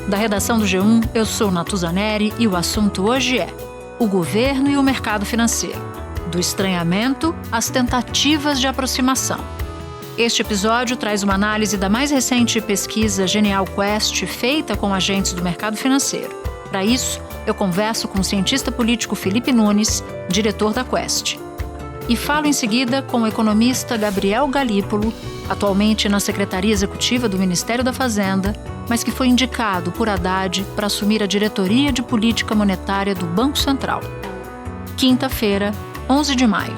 Da redação do G1, eu sou Natuza Neri e o assunto hoje é o governo e o mercado financeiro. Do estranhamento às tentativas de aproximação. Este episódio traz uma análise da mais recente pesquisa Genial Quest feita com agentes do mercado financeiro. Para isso, eu converso com o cientista político Felipe Nunes, diretor da Quest. E falo em seguida com o economista Gabriel Galípolo, atualmente na Secretaria Executiva do Ministério da Fazenda, mas que foi indicado por Haddad para assumir a diretoria de política monetária do Banco Central. Quinta-feira, 11 de maio.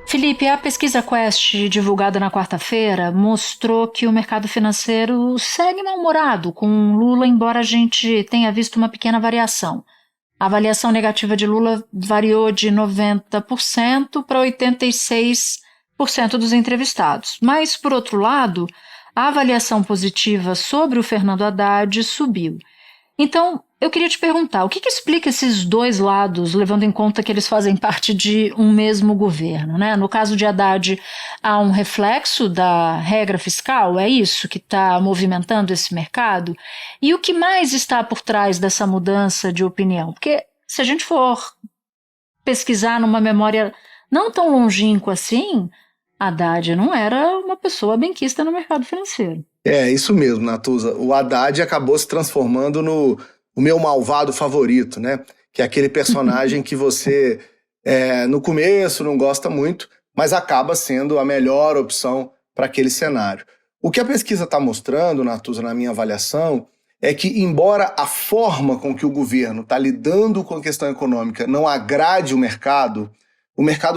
Felipe, a pesquisa Quest, divulgada na quarta-feira, mostrou que o mercado financeiro segue mal-humorado com Lula, embora a gente tenha visto uma pequena variação. A avaliação negativa de Lula variou de 90% para 86% dos entrevistados. Mas, por outro lado, a avaliação positiva sobre o Fernando Haddad subiu. Então, eu queria te perguntar, o que explica esses dois lados, levando em conta que eles fazem parte de um mesmo governo, né? No caso de Haddad, há um reflexo da regra fiscal, é isso que está movimentando esse mercado? E o que mais está por trás dessa mudança de opinião? Porque se a gente for pesquisar numa memória não tão longínqua assim, Haddad não era uma pessoa benquista no mercado financeiro. É, isso mesmo, Natuza. O Haddad acabou se transformando no meu malvado favorito, né? Que é aquele personagem que você, no começo, não gosta muito, mas acaba sendo a melhor opção para aquele cenário. O que a pesquisa está mostrando, Natuza, na minha avaliação, é que, embora a forma com que o governo está lidando com a questão econômica não agrade o mercado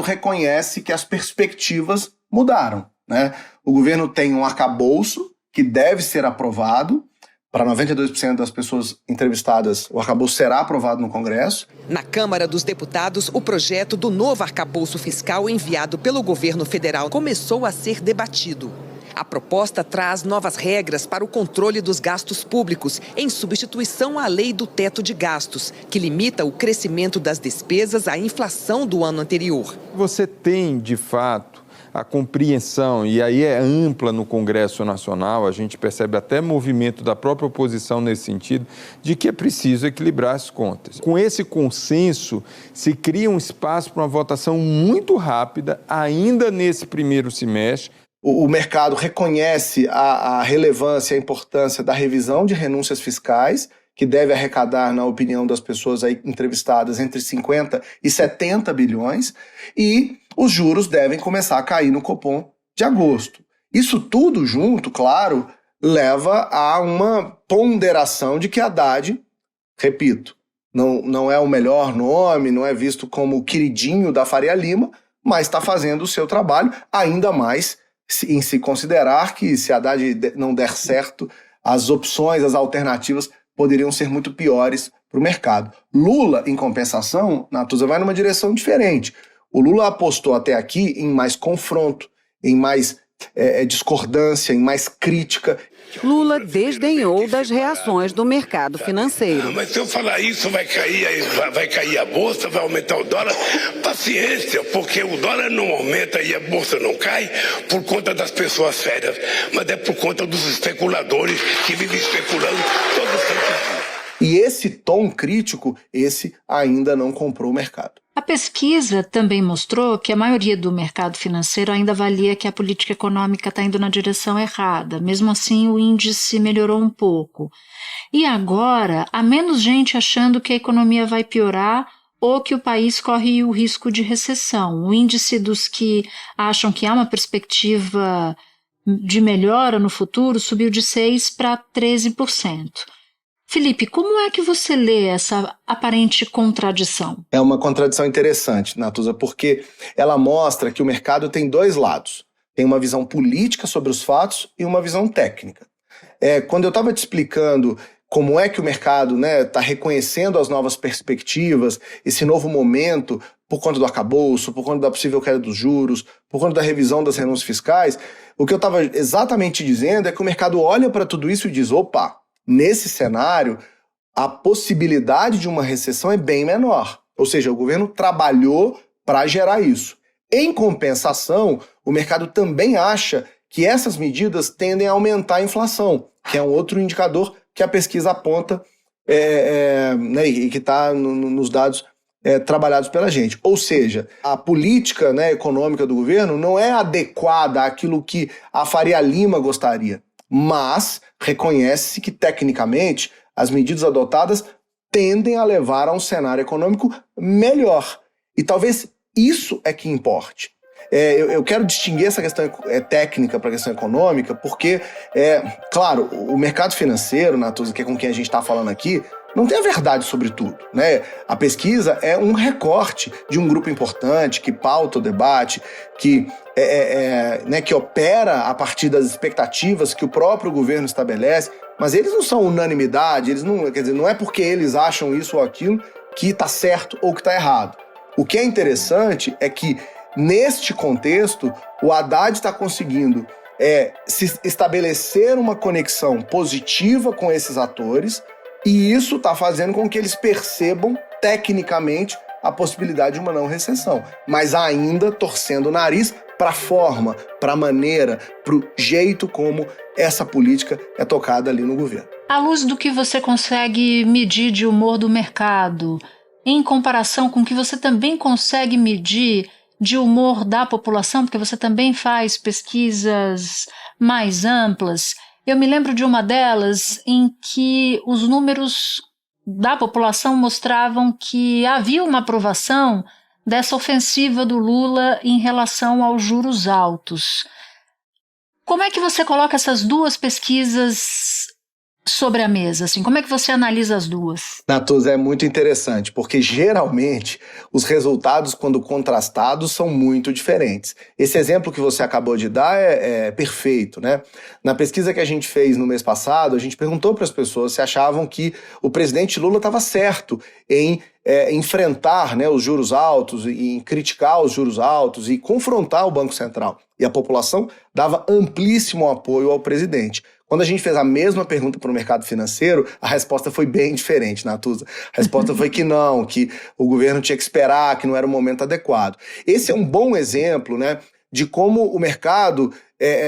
reconhece que as perspectivas mudaram, né? O governo tem um arcabouço que deve ser aprovado. Para 92% das pessoas entrevistadas, o arcabouço será aprovado no Congresso. Na Câmara dos Deputados, o projeto do novo arcabouço fiscal enviado pelo governo federal começou a ser debatido. A proposta traz novas regras para o controle dos gastos públicos, em substituição à lei do teto de gastos, que limita o crescimento das despesas à inflação do ano anterior. Você tem, de fato, a compreensão, e aí é ampla no Congresso Nacional, a gente percebe até movimento da própria oposição nesse sentido, de que é preciso equilibrar as contas. Com esse consenso, se cria um espaço para uma votação muito rápida, ainda nesse primeiro semestre. O mercado reconhece a relevância e a importância da revisão de renúncias fiscais, que deve arrecadar, na opinião das pessoas aí entrevistadas, entre 50 e 70 bilhões, e os juros devem começar a cair no Copom de agosto. Isso tudo junto, claro, leva a uma ponderação de que Haddad, repito, não é o melhor nome, não é visto como o queridinho da Faria Lima, mas está fazendo o seu trabalho, ainda mais em se considerar que, se Haddad não der certo, as opções, as alternativas poderiam ser muito piores para o mercado. Lula, em compensação, Natuza, vai numa direção diferente. O Lula apostou até aqui em mais confronto, em mais discordância, em mais crítica. Lula desdenhou das reações do mercado financeiro. Mas se eu falar isso, vai cair a bolsa, vai aumentar o dólar. Paciência, porque o dólar não aumenta e a bolsa não cai por conta das pessoas sérias, mas é por conta dos especuladores que vivem especulando todo santo dia. E esse tom crítico, esse ainda não comprou o mercado. A pesquisa também mostrou que a maioria do mercado financeiro ainda avalia que a política econômica está indo na direção errada. Mesmo assim, o índice melhorou um pouco. E agora, há menos gente achando que a economia vai piorar ou que o país corre o risco de recessão. O índice dos que acham que há uma perspectiva de melhora no futuro subiu de 6% para 13%. Felipe, como é que você lê essa aparente contradição? É uma contradição interessante, Natuza, porque ela mostra que o mercado tem dois lados. Tem uma visão política sobre os fatos e uma visão técnica. Quando eu estava te explicando como é que o mercado está reconhecendo as novas perspectivas, esse novo momento, por conta do arcabouço, por conta da possível queda dos juros, por conta da revisão das renúncias fiscais, o que eu estava exatamente dizendo é que o mercado olha para tudo isso e diz, opa, nesse cenário, a possibilidade de uma recessão é bem menor. Ou seja, o governo trabalhou para gerar isso. Em compensação, o mercado também acha que essas medidas tendem a aumentar a inflação, que é um outro indicador que a pesquisa aponta né, e que está nos dados trabalhados pela gente. Ou seja, a política, né, econômica do governo não é adequada àquilo que a Faria Lima gostaria, mas reconhece que, tecnicamente, as medidas adotadas tendem a levar a um cenário econômico melhor. E talvez isso é que importe. Eu quero distinguir essa questão técnica para a questão econômica, porque, claro, o mercado financeiro, Natuza, que é com quem a gente está falando aqui, não tem a verdade sobre tudo, né? A pesquisa é um recorte de um grupo importante que pauta o debate, que, né, que opera a partir das expectativas que o próprio governo estabelece, mas eles não são unanimidade, eles não, quer dizer, não é porque eles acham isso ou aquilo que está certo ou que está errado. O que é interessante é que, neste contexto, o Haddad está conseguindo se estabelecer uma conexão positiva com esses atores, e isso está fazendo com que eles percebam, tecnicamente, a possibilidade de uma não recessão, mas ainda torcendo o nariz para a forma, para a maneira, para o jeito como essa política é tocada ali no governo. À luz do que você consegue medir de humor do mercado, em comparação com o que você também consegue medir de humor da população, porque você também faz pesquisas mais amplas, eu me lembro de uma delas em que os números da população mostravam que havia uma aprovação dessa ofensiva do Lula em relação aos juros altos. Como é que você coloca essas duas pesquisas sobre a mesa? Assim, como é que você analisa as duas? Natuza, é muito interessante, porque geralmente os resultados, quando contrastados, são muito diferentes. Esse exemplo que você acabou de dar é perfeito, né? Na pesquisa que a gente fez no mês passado, a gente perguntou para as pessoas se achavam que o presidente Lula estava certo em enfrentar, né, os juros altos, em criticar os juros altos e confrontar o Banco Central. E a população dava amplíssimo apoio ao presidente. Quando a gente fez a mesma pergunta para o mercado financeiro, a resposta foi bem diferente, Natuza. A resposta foi que não, que o governo tinha que esperar, que não era o momento adequado. Esse é um bom exemplo, né, de como o mercado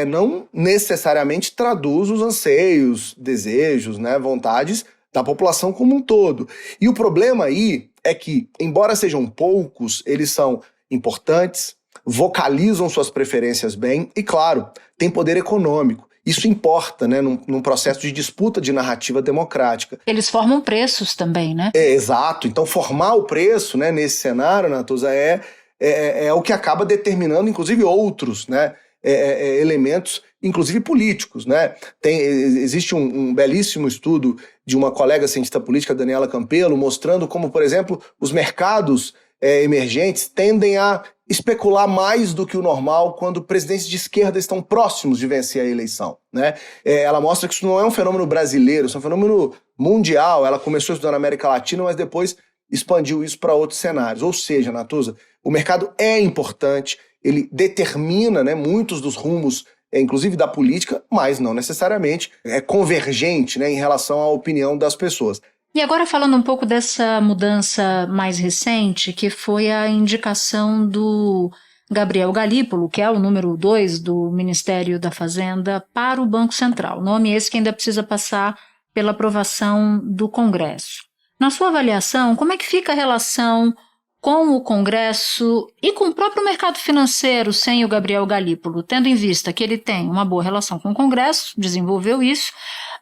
não necessariamente traduz os anseios, desejos, né, vontades da população como um todo. E o problema aí é que, embora sejam poucos, eles são importantes, vocalizam suas preferências bem e, claro, têm poder econômico. Isso importa, né, num processo de disputa de narrativa democrática. Eles formam preços também, né? Exato. Então, formar o preço, né, nesse cenário, Natuza, é o que acaba determinando, inclusive, outros, né, elementos, inclusive políticos, né? Existe um belíssimo estudo de uma colega cientista política, Daniela Campelo, mostrando como, por exemplo, os mercados emergentes tendem a especular mais do que o normal quando presidentes de esquerda estão próximos de vencer a eleição, né? Ela mostra que isso não é um fenômeno brasileiro, isso é um fenômeno mundial. Ela começou estudando na América Latina, mas depois expandiu isso para outros cenários. Ou seja, Natuza, o mercado é importante, ele determina, né, muitos dos rumos, inclusive da política, mas não necessariamente é convergente, né, em relação à opinião das pessoas. E agora falando um pouco dessa mudança mais recente, que foi a indicação do Gabriel Galípolo, que é o número 2 do Ministério da Fazenda, para o Banco Central. Nome esse que ainda precisa passar pela aprovação do Congresso. Na sua avaliação, como é que fica a relação com o Congresso e com o próprio mercado financeiro sem o Gabriel Galípolo, tendo em vista que ele tem uma boa relação com o Congresso, desenvolveu isso,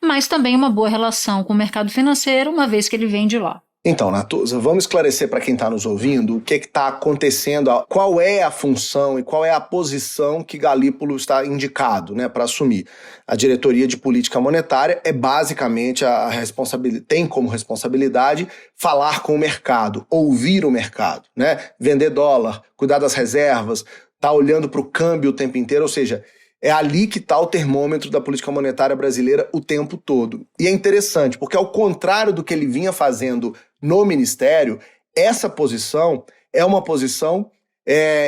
mas também uma boa relação com o mercado financeiro, uma vez que ele vem de lá? Então, Natuza, vamos esclarecer para quem está nos ouvindo o que está acontecendo, qual é a função e qual é a posição que Galípolo está indicado, né, para assumir. A diretoria de política monetária é basicamente tem como responsabilidade falar com o mercado, ouvir o mercado, né, vender dólar, cuidar das reservas, tá olhando para o câmbio o tempo inteiro, ou seja, é ali que está o termômetro da política monetária brasileira o tempo todo. E é interessante, porque ao contrário do que ele vinha fazendo no Ministério, essa posição é uma posição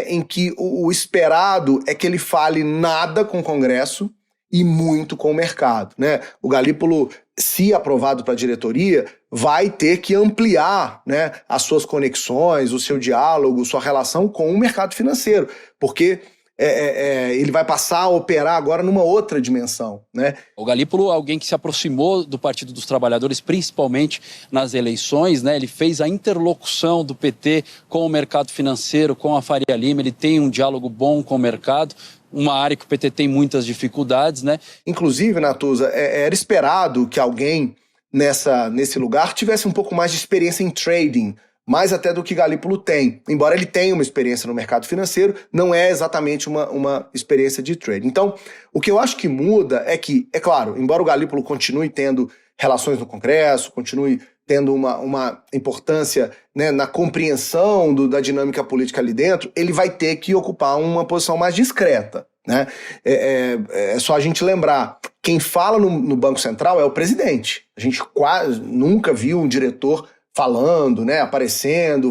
em que o esperado é que ele fale nada com o Congresso e muito com o mercado, né? O Galípolo, se aprovado para a diretoria, vai ter que ampliar, né, as suas conexões, o seu diálogo, sua relação com o mercado financeiro, porque ele vai passar a operar agora numa outra dimensão, né? O Galípolo é alguém que se aproximou do Partido dos Trabalhadores, principalmente nas eleições, né? Ele fez a interlocução do PT com o mercado financeiro, com a Faria Lima, ele tem um diálogo bom com o mercado, uma área que o PT tem muitas dificuldades, né? Inclusive, Natuza, era esperado que alguém nesse lugar tivesse um pouco mais de experiência em trading, mais até do que Galípolo tem. Embora ele tenha uma experiência no mercado financeiro, não é exatamente uma experiência de trading. Então, o que eu acho que muda é que, é claro, embora o Galípolo continue tendo relações no Congresso, continue tendo uma importância, né, na compreensão da dinâmica política ali dentro, ele vai ter que ocupar uma posição mais discreta, né? É só a gente lembrar, quem fala no Banco Central é o presidente. A gente quase nunca viu um diretor falando, né, aparecendo,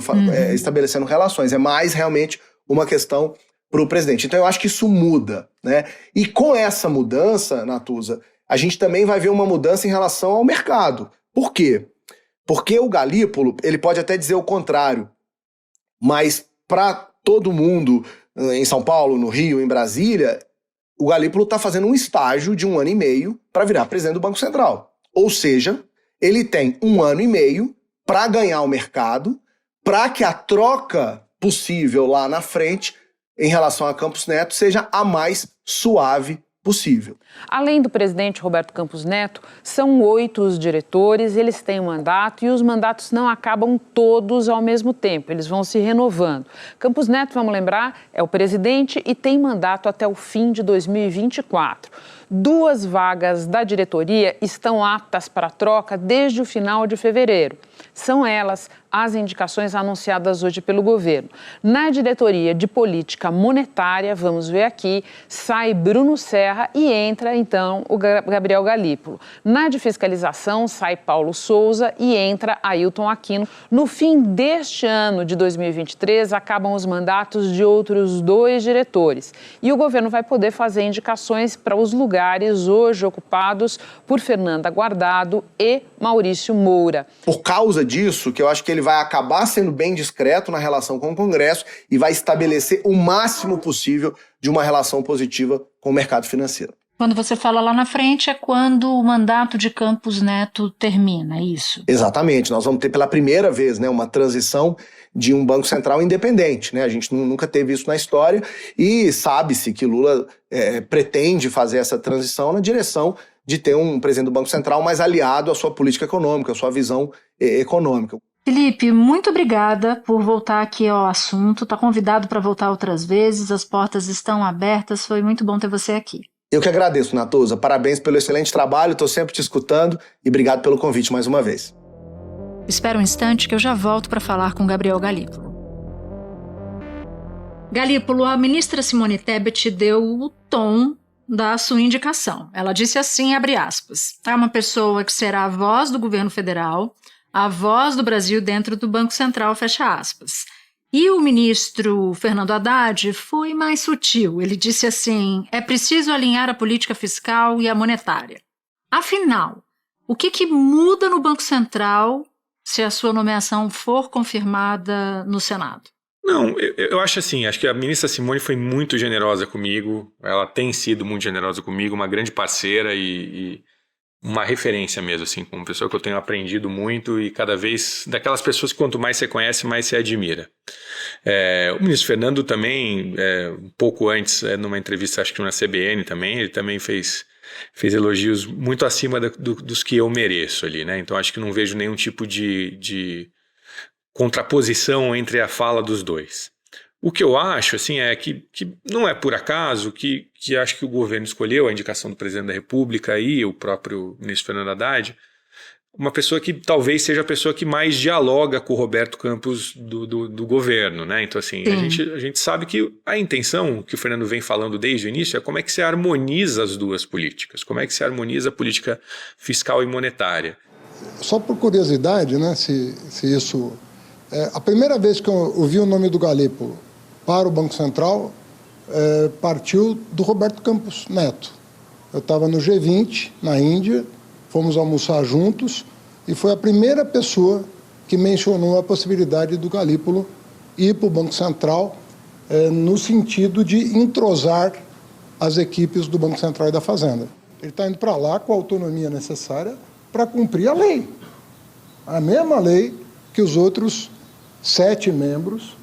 estabelecendo relações. É mais realmente uma questão para o presidente. Então eu acho que isso muda, né? E com essa mudança, Natuza, a gente também vai ver uma mudança em relação ao mercado. Por quê? Porque o Galípolo, ele pode até dizer o contrário, mas para todo mundo, em São Paulo, no Rio, em Brasília, o Galípolo está fazendo um estágio de 1 ano e meio para virar presidente do Banco Central. Ou seja, ele tem 1 ano e meio para ganhar o mercado, para que a troca possível lá na frente, em relação a Campos Neto, seja a mais suave possível. Além do presidente Roberto Campos Neto, são 8 os diretores, eles têm um mandato e os mandatos não acabam todos ao mesmo tempo, eles vão se renovando. Campos Neto, vamos lembrar, é o presidente e tem mandato até o fim de 2024. 2 vagas da diretoria estão aptas para troca desde o final de fevereiro. São elas as indicações anunciadas hoje pelo governo. Na diretoria de política monetária, vamos ver aqui, sai Bruno Serra e entra, então, o Gabriel Galípolo. Na de fiscalização, sai Paulo Souza e entra Ailton Aquino. No fim deste ano de 2023, acabam os mandatos de outros 2 diretores. E o governo vai poder fazer indicações para os lugares hoje ocupados por Fernanda Guardado e Maurício Moura. Por causa disso, que eu acho que ele vai acabar sendo bem discreto na relação com o Congresso e vai estabelecer o máximo possível de uma relação positiva com o mercado financeiro. Quando você fala lá na frente é quando o mandato de Campos Neto termina, é isso? Exatamente, nós vamos ter pela primeira vez, né, uma transição de um Banco Central independente, né? A gente nunca teve isso na história e sabe-se que Lula pretende fazer essa transição na direção de ter um presidente do Banco Central mais aliado à sua política econômica, à sua visão econômica. Felipe, muito obrigada por voltar aqui ao assunto. Está convidado para voltar outras vezes, as portas estão abertas, foi muito bom ter você aqui. Eu que agradeço, Natuza. Parabéns pelo excelente trabalho, estou sempre te escutando e obrigado pelo convite mais uma vez. Espera um instante que eu já volto para falar com Gabriel Galípolo. Galípolo, a ministra Simone Tebet deu o tom da sua indicação. Ela disse assim, abre aspas, é uma pessoa que será a voz do governo federal, a voz do Brasil dentro do Banco Central, fecha aspas. E o ministro Fernando Haddad foi mais sutil. Ele disse assim, é preciso alinhar a política fiscal e a monetária. Afinal, o que muda no Banco Central se a sua nomeação for confirmada no Senado? Não, eu acho assim, acho que a ministra Simone foi muito generosa comigo, ela tem sido muito generosa comigo, uma grande parceira e uma referência mesmo, assim, como pessoa que eu tenho aprendido muito e cada vez, daquelas pessoas que quanto mais você conhece, mais você admira. O ministro Fernando também, um pouco antes, numa entrevista, acho que na CBN também, ele também fez elogios muito acima dos que eu mereço ali, né? Então acho que não vejo nenhum tipo de contraposição entre a fala dos dois. O que eu acho, assim, é que não é por acaso que acho que o governo escolheu a indicação do presidente da República e o próprio ministro Fernando Haddad, uma pessoa que talvez seja a pessoa que mais dialoga com o Roberto Campos do governo, né? Então, assim, a gente sabe que a intenção que o Fernando vem falando desde o início é como é que se harmoniza as duas políticas, como é que se harmoniza a política fiscal e monetária. Só por curiosidade, né, se isso... a primeira vez que eu ouvi o nome do Galípolo para o Banco Central partiu do Roberto Campos Neto. Eu estava no G20, na Índia, fomos almoçar juntos e foi a primeira pessoa que mencionou a possibilidade do Galípolo ir para o Banco Central no sentido de entrosar as equipes do Banco Central e da Fazenda. Ele está indo para lá com a autonomia necessária para cumprir a lei. A mesma lei que os outros 7 membros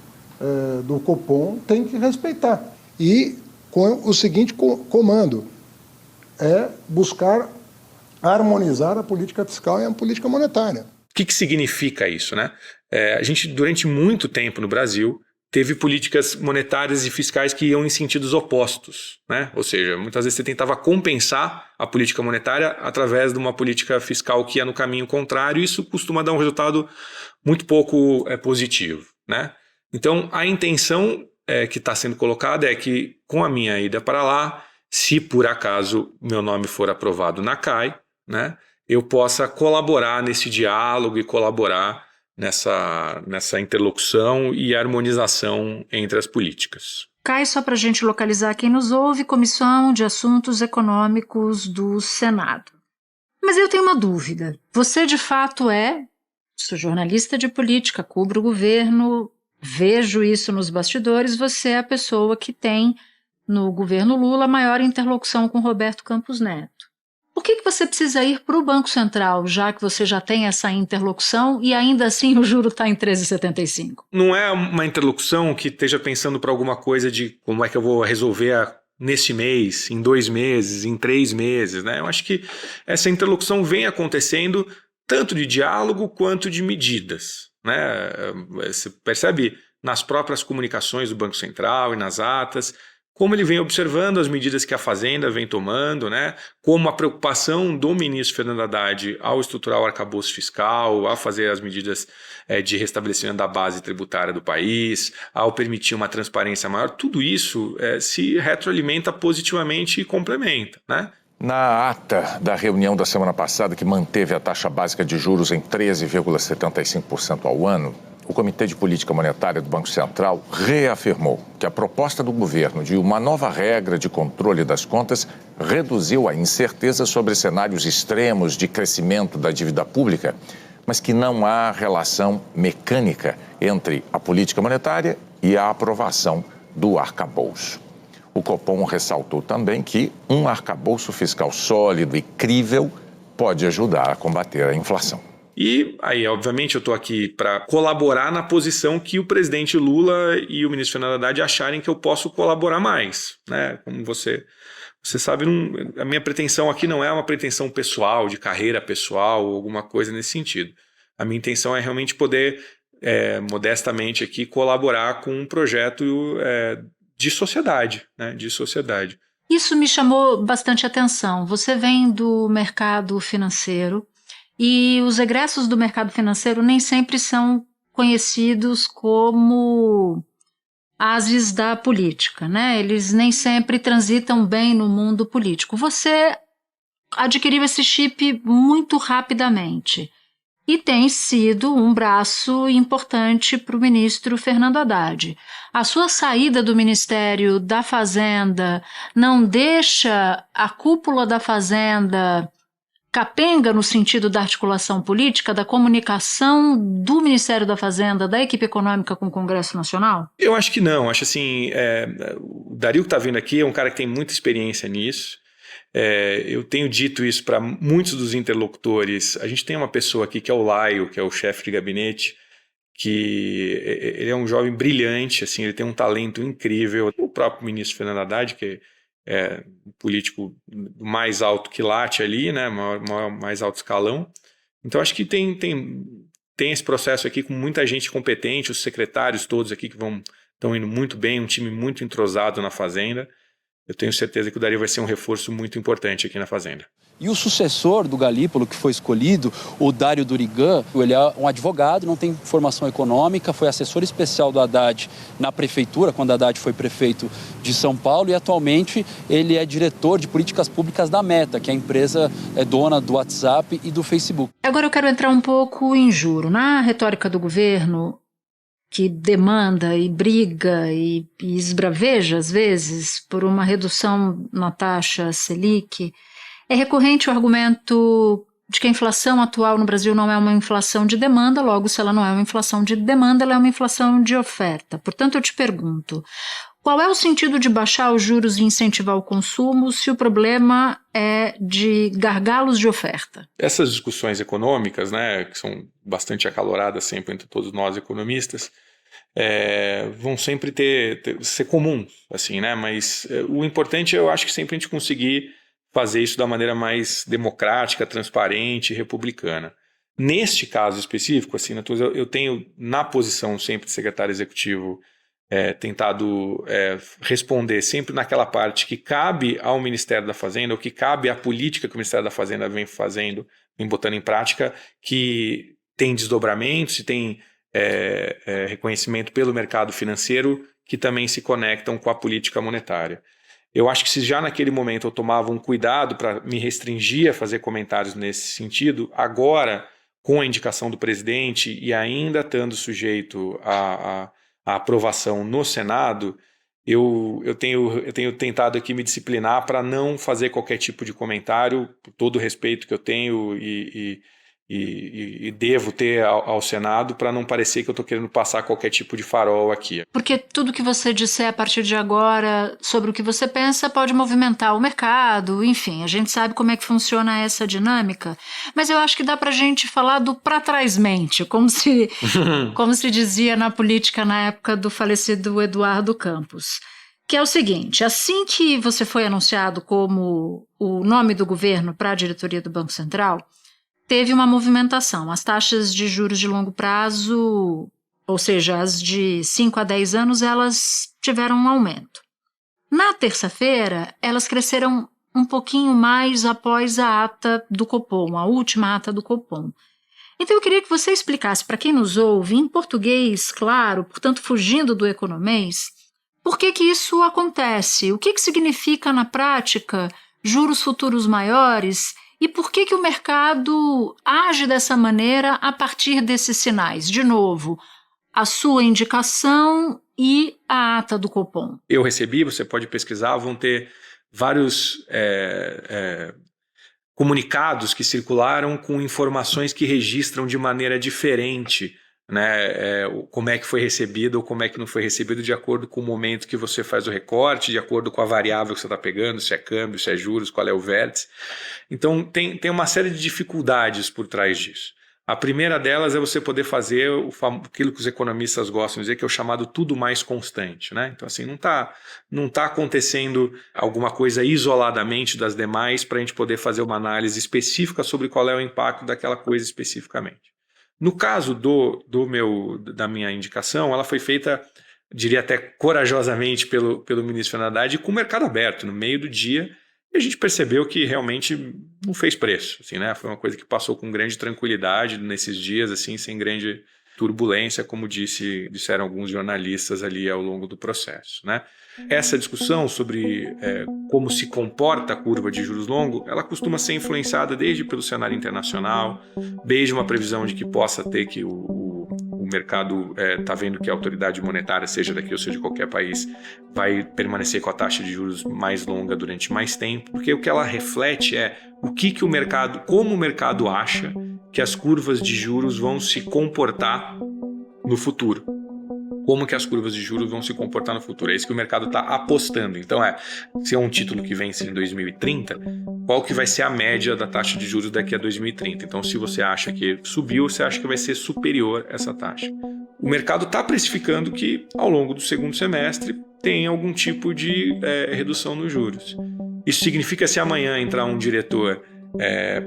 do Copom têm que respeitar. E com o seguinte comando, buscar harmonizar a política fiscal e a política monetária. O que significa isso, né? A gente, durante muito tempo no Brasil, teve políticas monetárias e fiscais que iam em sentidos opostos, né? Ou seja, muitas vezes você tentava compensar a política monetária através de uma política fiscal que ia no caminho contrário, e isso costuma dar um resultado muito pouco positivo, né? Então, a intenção que está sendo colocada é que, com a minha ida para lá, se por acaso meu nome for aprovado na CAI, né, eu possa colaborar nesse diálogo e colaborar nessa interlocução e harmonização entre as políticas. CAI, só para a gente localizar quem nos ouve, Comissão de Assuntos Econômicos do Senado. Mas eu tenho uma dúvida. Você, de fato, sou jornalista de política, cubro o governo, vejo isso nos bastidores, você é a pessoa que tem, no governo Lula, maior interlocução com Roberto Campos Neto. Por que você precisa ir para o Banco Central, já que você já tem essa interlocução e ainda assim o juro está em 13,75? Não é uma interlocução que esteja pensando para alguma coisa de como é que eu vou resolver nesse mês, em 2 meses, em 3 meses, né? Eu acho que essa interlocução vem acontecendo tanto de diálogo quanto de medidas, né? Você percebe nas próprias comunicações do Banco Central e nas atas como ele vem observando as medidas que a Fazenda vem tomando, né? Como a preocupação do ministro Fernando Haddad ao estruturar o arcabouço fiscal, ao fazer as medidas de restabelecimento da base tributária do país, ao permitir uma transparência maior, tudo isso se retroalimenta positivamente e complementa, né? Na ata da reunião da semana passada, que manteve a taxa básica de juros em 13,75% ao ano, o Comitê de Política Monetária do Banco Central reafirmou que a proposta do governo de uma nova regra de controle das contas reduziu a incerteza sobre cenários extremos de crescimento da dívida pública, mas que não há relação mecânica entre a política monetária e a aprovação do arcabouço. O Copom ressaltou também que um arcabouço fiscal sólido e crível pode ajudar a combater a inflação. E aí, obviamente, eu estou aqui para colaborar na posição que o presidente Lula e o ministro Fernando Haddad acharem que eu posso colaborar mais, né? Como você sabe, a minha pretensão aqui não é uma pretensão pessoal, de carreira pessoal ou alguma coisa nesse sentido. A minha intenção é realmente poder, modestamente aqui, colaborar com um projeto de sociedade, né? De sociedade. Isso me chamou bastante atenção. Você vem do mercado financeiro, e os egressos do mercado financeiro nem sempre são conhecidos como ases da política, né? Eles nem sempre transitam bem no mundo político. Você adquiriu esse chip muito rapidamente e tem sido um braço importante para o ministro Fernando Haddad. A sua saída do Ministério da Fazenda não deixa a cúpula da Fazenda capenga no sentido da articulação política, da comunicação do Ministério da Fazenda, da equipe econômica com o Congresso Nacional? Eu acho que não. Acho assim, o Dario que está vindo aqui é um cara que tem muita experiência nisso. Eu tenho dito isso para muitos dos interlocutores. A gente tem uma pessoa aqui que é o Laio, que é o chefe de gabinete, que ele é um jovem brilhante, assim, ele tem um talento incrível. O próprio ministro Fernando Haddad, que é um político mais alto que late ali, né, mais alto escalão. Então acho que tem esse processo aqui com muita gente competente, os secretários todos aqui que estão indo muito bem, um time muito entrosado na Fazenda. Eu tenho certeza que o Dario vai ser um reforço muito importante aqui na Fazenda. E o sucessor do Galípolo, que foi escolhido, o Dário Durigan, ele é um advogado, não tem formação econômica, foi assessor especial do Haddad na prefeitura, quando Haddad foi prefeito de São Paulo, e atualmente ele é diretor de políticas públicas da Meta, que é a empresa dona do WhatsApp e do Facebook. Agora eu quero entrar um pouco em juro. Na retórica do governo, que demanda e briga e esbraveja, às vezes, por uma redução na taxa Selic, é recorrente o argumento de que a inflação atual no Brasil não é uma inflação de demanda, logo, se ela não é uma inflação de demanda, ela é uma inflação de oferta. Portanto, eu te pergunto, qual é o sentido de baixar os juros e incentivar o consumo se o problema é de gargalos de oferta? Essas discussões econômicas, né, que são bastante acaloradas sempre entre todos nós economistas, vão sempre ser comuns, assim, né? Mas o importante eu acho que sempre a gente conseguir fazer isso da maneira mais democrática, transparente e republicana. Neste caso específico, assim, eu tenho, na posição sempre de secretário executivo, tentado responder sempre naquela parte que cabe ao Ministério da Fazenda, ou que cabe à política que o Ministério da Fazenda vem fazendo, vem botando em prática, que tem desdobramentos e tem reconhecimento pelo mercado financeiro, que também se conectam com a política monetária. Eu acho que se já naquele momento eu tomava um cuidado para me restringir a fazer comentários nesse sentido, agora, com a indicação do presidente e ainda estando sujeito à aprovação no Senado, eu tenho tentado aqui me disciplinar para não fazer qualquer tipo de comentário, por todo o respeito que eu tenho e devo ter ao Senado, para não parecer que eu estou querendo passar qualquer tipo de farol aqui. Porque tudo que você disser a partir de agora sobre o que você pensa pode movimentar o mercado, enfim, a gente sabe como é que funciona essa dinâmica, mas eu acho que dá pra gente falar do pra trás mente, como se dizia na política na época do falecido Eduardo Campos, que é o seguinte: assim que você foi anunciado como o nome do governo para a diretoria do Banco Central, teve uma movimentação. As taxas de juros de longo prazo, ou seja, as de 5 a 10 anos, elas tiveram um aumento. Na terça-feira, elas cresceram um pouquinho mais após a ata do Copom, a última ata do Copom. Então eu queria que você explicasse para quem nos ouve, em português, claro, portanto fugindo do economês, por que isso acontece, o que significa na prática juros futuros maiores. E por que o mercado age dessa maneira a partir desses sinais? De novo, a sua indicação e a ata do Copom. Eu recebi, você pode pesquisar, vão ter vários comunicados que circularam com informações que registram de maneira diferente, né, como é que foi recebido ou como é que não foi recebido, de acordo com o momento que você faz o recorte, de acordo com a variável que você está pegando, se é câmbio, se é juros, qual é o vértice. Então tem uma série de dificuldades por trás disso. A primeira delas é você poder fazer aquilo que os economistas gostam de dizer, que é o chamado tudo mais constante, né? Então assim, não tá acontecendo alguma coisa isoladamente das demais para a gente poder fazer uma análise específica sobre qual é o impacto daquela coisa especificamente. No caso da minha indicação, ela foi feita, diria até corajosamente, pelo ministro Fernando Haddad, com o mercado aberto, no meio do dia, e a gente percebeu que realmente não fez preço, assim, né? Foi uma coisa que passou com grande tranquilidade nesses dias, assim, sem grande turbulência, como disseram alguns jornalistas ali ao longo do processo, né? Essa discussão sobre como se comporta a curva de juros longo, ela costuma ser influenciada desde pelo cenário internacional, desde uma previsão de que possa ter que o mercado está vendo que a autoridade monetária, seja daqui ou seja de qualquer país, vai permanecer com a taxa de juros mais longa durante mais tempo, porque o que ela reflete é como o mercado acha que as curvas de juros vão se comportar no futuro. Como que as curvas de juros vão se comportar no futuro. É isso que o mercado está apostando. Então se é um título que vence em 2030, qual que vai ser a média da taxa de juros daqui a 2030? Então, se você acha que subiu, você acha que vai ser superior essa taxa. O mercado está precificando que, ao longo do segundo semestre, tem algum tipo de redução nos juros. Isso significa que se amanhã entrar um diretor,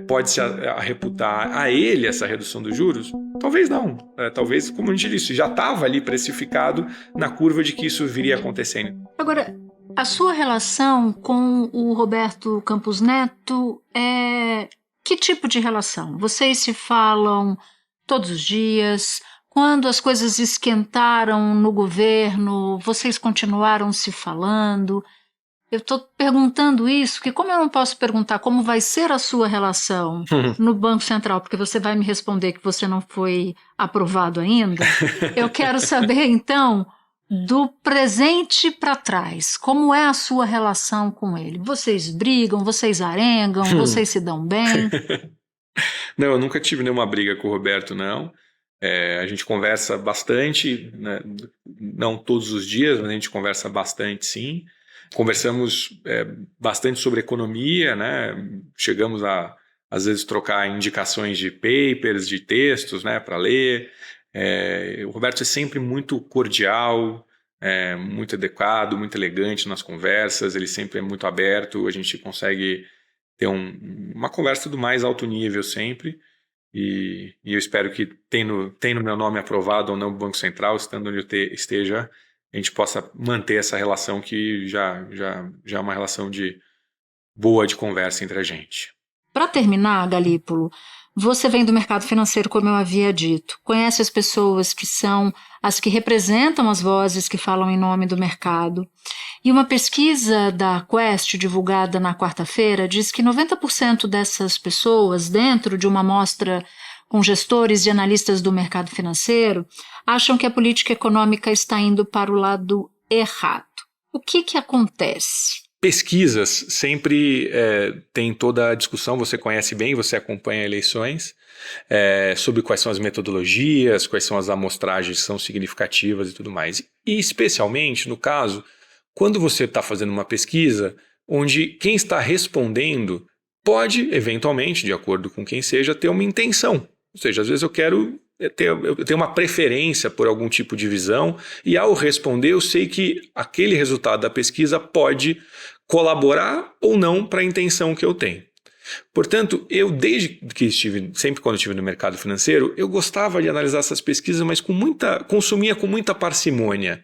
pode-se reputar a ele essa redução dos juros? Talvez não. Talvez, como a gente disse, já estava ali precificado na curva de que isso viria acontecendo. Agora, a sua relação com o Roberto Campos Neto é que tipo de relação? Vocês se falam todos os dias? Quando as coisas esquentaram no governo, vocês continuaram se falando? Eu estou perguntando isso, porque como eu não posso perguntar como vai ser a sua relação no Banco Central, porque você vai me responder que você não foi aprovado ainda, eu quero saber, então, do presente para trás. Como é a sua relação com ele? Vocês brigam, vocês arengam, vocês se dão bem? Não, eu nunca tive nenhuma briga com o Roberto, não. A gente conversa bastante, né? Não todos os dias, mas a gente conversa bastante, sim. Conversamos bastante sobre economia, né? Chegamos a, às vezes, trocar indicações de papers, de textos, né, para ler. O Roberto é sempre muito cordial, muito adequado, muito elegante nas conversas, ele sempre é muito aberto, a gente consegue ter uma conversa do mais alto nível sempre. E eu espero que, tendo meu nome aprovado ou não no Banco Central, estando onde eu esteja, a gente possa manter essa relação que já é uma relação boa de conversa entre a gente. Para terminar, Galípolo, você vem do mercado financeiro, como eu havia dito. Conhece as pessoas que são as que representam as vozes que falam em nome do mercado. E uma pesquisa da Quest, divulgada na quarta-feira, diz que 90% dessas pessoas, dentro de uma amostra com gestores e analistas do mercado financeiro, acham que a política econômica está indo para o lado errado. O que acontece? Pesquisas sempre tem toda a discussão, você conhece bem, você acompanha eleições, sobre quais são as metodologias, quais são as amostragens que são significativas e tudo mais. E especialmente, no caso, quando você está fazendo uma pesquisa onde quem está respondendo pode, eventualmente, de acordo com quem seja, ter uma intenção. Ou seja, às vezes eu tenho uma preferência por algum tipo de visão e ao responder eu sei que aquele resultado da pesquisa pode colaborar ou não para a intenção que eu tenho. Portanto, eu desde que sempre quando estive no mercado financeiro, eu gostava de analisar essas pesquisas, mas consumia com muita parcimônia,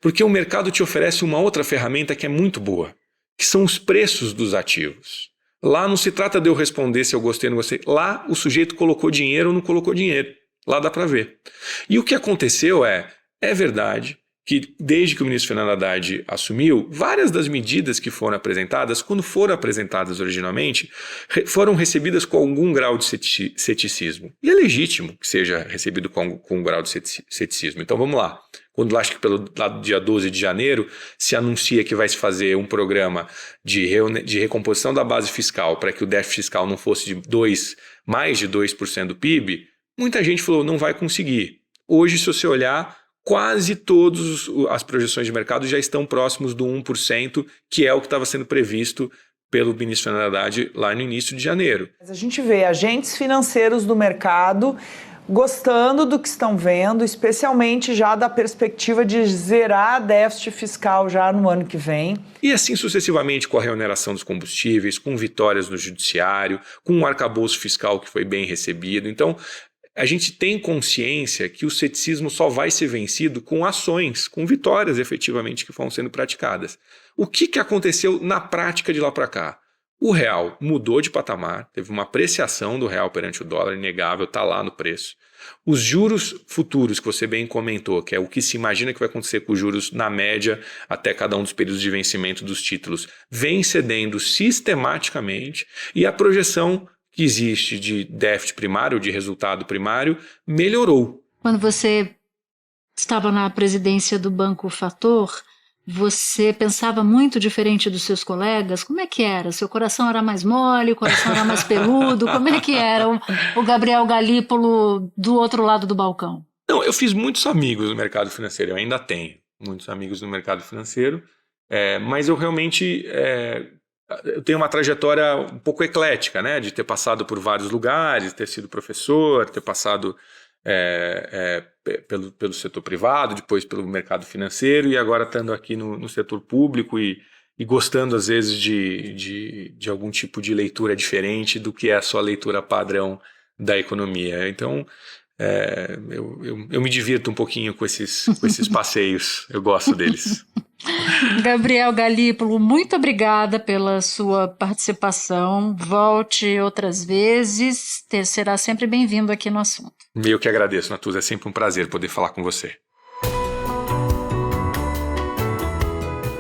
porque o mercado te oferece uma outra ferramenta que é muito boa, que são os preços dos ativos. Lá não se trata de eu responder se eu gostei ou não gostei, lá o sujeito colocou dinheiro ou não colocou dinheiro, lá dá para ver. E o que aconteceu é verdade que desde que o ministro Fernando Haddad assumiu, várias das medidas que foram apresentadas, quando foram apresentadas originalmente, foram recebidas com algum grau de ceticismo. E é legítimo que seja recebido com um grau de ceticismo. Então vamos lá. Quando acho que pelo lado dia 12 de janeiro se anuncia que vai se fazer um programa de recomposição da base fiscal para que o déficit fiscal não fosse mais de 2% do PIB, muita gente falou não vai conseguir. Hoje, se você olhar, quase todas as projeções de mercado já estão próximos do 1%, que é o que estava sendo previsto pelo ministro Fernando Haddad lá no início de janeiro. A gente vê agentes financeiros do mercado gostando do que estão vendo, especialmente já da perspectiva de zerar déficit fiscal já no ano que vem. E assim sucessivamente com a reoneração dos combustíveis, com vitórias no judiciário, com um arcabouço fiscal que foi bem recebido. Então, a gente tem consciência que o ceticismo só vai ser vencido com ações, com vitórias efetivamente que vão sendo praticadas. O que aconteceu na prática de lá para cá? O real mudou de patamar, teve uma apreciação do real perante o dólar inegável, está lá no preço. Os juros futuros que você bem comentou, que é o que se imagina que vai acontecer com os juros na média até cada um dos períodos de vencimento dos títulos, vem cedendo sistematicamente e a projeção que existe de déficit primário, de resultado primário, melhorou. Quando você estava na presidência do Banco Fator, você pensava muito diferente dos seus colegas? Como é que era? Seu coração era mais mole, o coração era mais peludo? Como é que era o Gabriel Galípolo do outro lado do balcão? Não, eu fiz muitos amigos no mercado financeiro, eu ainda tenho muitos amigos no mercado financeiro, mas eu realmente... eu tenho uma trajetória um pouco eclética, né? De ter passado por vários lugares, ter sido professor, ter passado pelo setor privado, depois pelo mercado financeiro e agora estando aqui no setor público e gostando às vezes de algum tipo de leitura diferente do que é a sua leitura padrão da economia. Então, eu me divirto um pouquinho com esses passeios, eu gosto deles. Gabriel Galípolo, muito obrigada pela sua participação. Volte outras vezes, será sempre bem-vindo aqui no assunto. Eu que agradeço, Natuza, é sempre um prazer poder falar com você.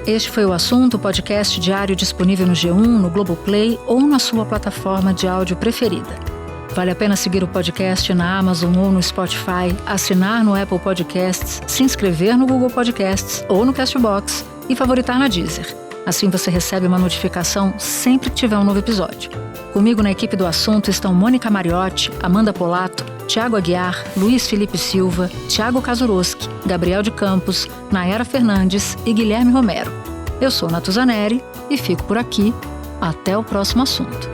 Este foi o Assunto, podcast diário disponível no G1, no Globoplay ou na sua plataforma de áudio preferida. Vale a pena seguir o podcast na Amazon ou no Spotify, assinar no Apple Podcasts, se inscrever no Google Podcasts ou no Castbox e favoritar na Deezer. Assim você recebe uma notificação sempre que tiver um novo episódio. Comigo na equipe do assunto estão Mônica Mariotti, Amanda Polato, Tiago Aguiar, Luiz Felipe Silva, Tiago Kazuroski, Gabriel de Campos, Nayara Fernandes e Guilherme Romero. Eu sou Natuzaneri e fico por aqui. Até o próximo assunto.